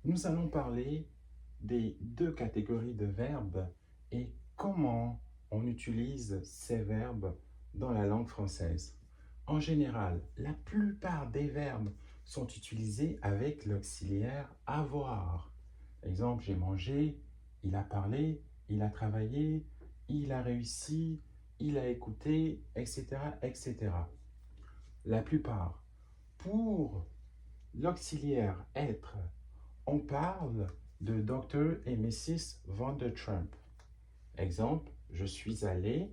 Nous allons parler des deux catégories de verbes et comment on utilise ces verbes dans la langue française. En général, la plupart des verbes sont utilisés avec l'auxiliaire avoir. Exemple, j'ai mangé, il a parlé, il a travaillé, il a réussi, il a écouté, etc., etc. La plupart. Pour l'auxiliaire être, on parle de Dr. et Mrs. Van der Trump. Exemple, je suis allé,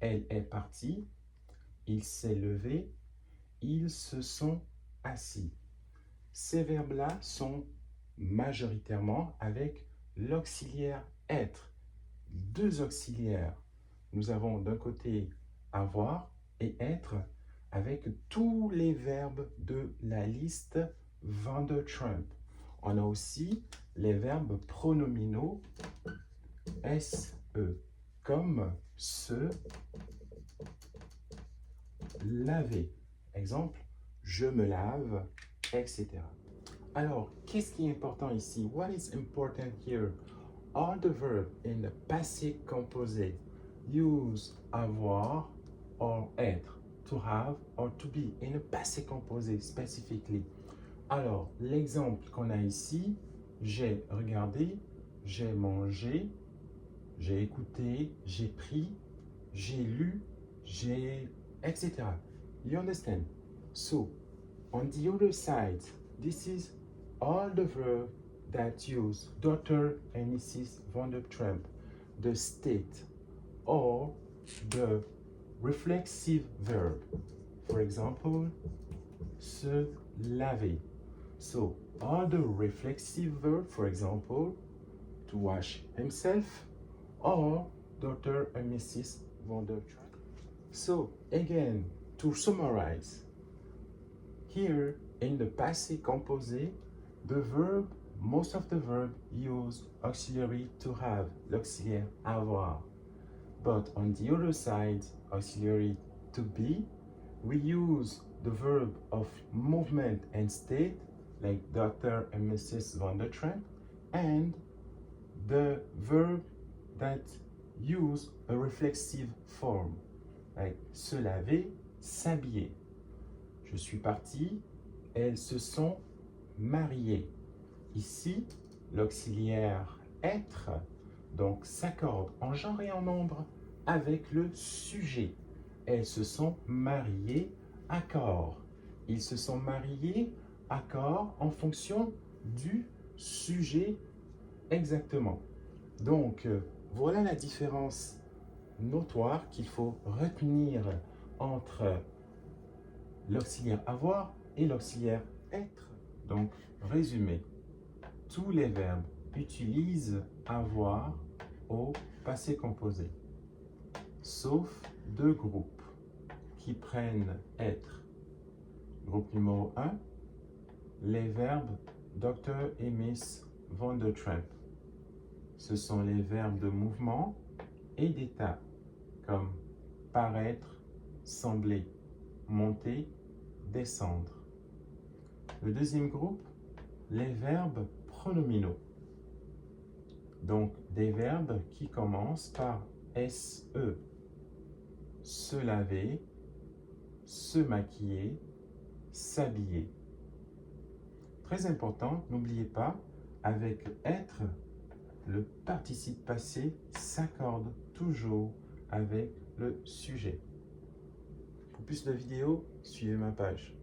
elle est partie, il s'est levé, ils se sont assis. Ces verbes-là sont majoritairement avec l'auxiliaire être. Deux auxiliaires. Nous avons d'un côté avoir et être avec tous les verbes de la liste Van der Trump. On a aussi les verbes pronominaux SE, comme se, laver. Exemple, je me lave, etc. Alors, qu'est-ce qui est important ici? What is important here? All the verbs in the passé composé use avoir or être, to have or to be, in the passé composé specifically. Alors, l'exemple qu'on a ici, j'ai regardé, j'ai mangé, j'ai écouté, j'ai pris, j'ai lu, j'ai, etc. You understand? So, on the other side, this is all the verbs that use Dr. and Mrs. Van der Trump, the state, or the reflexive verb. For example, se laver. So, all the reflexive verb, for example, to wash himself, or Dr. and Mrs. Van der Trump. So, again, to summarize, here in the passé composé, the verb, most of the verb use auxiliary to have, l'auxiliaire avoir. But on the other side, auxiliary to be, we use the verb of movement and state, like Dr. and Mrs. Van der Trump, and the verb that use a reflexive form, like se laver, s'habiller. Je suis parti, elles se sont mariées. Ici, l'auxiliaire être, donc s'accorde en genre et en nombre avec le sujet. Elles se sont mariées, accord. Ils se sont mariés, accord, en fonction du sujet exactement. Donc, voilà la différence notoire qu'il faut retenir entre l'auxiliaire avoir et l'auxiliaire être. Donc, résumé, tous les verbes utilisent avoir au passé composé, sauf deux groupes qui prennent être. Groupe numéro 1, les verbes Dr. et Miss Van der Trump. Ce sont les verbes de mouvement et d'état, comme paraître, sembler, monter, descendre. Le deuxième groupe, les verbes pronominaux. Donc, des verbes qui commencent par SE. Se laver, se maquiller, s'habiller. Très important, n'oubliez pas, avec être, le participe passé s'accorde toujours avec le sujet. Pour plus de vidéos, suivez ma page.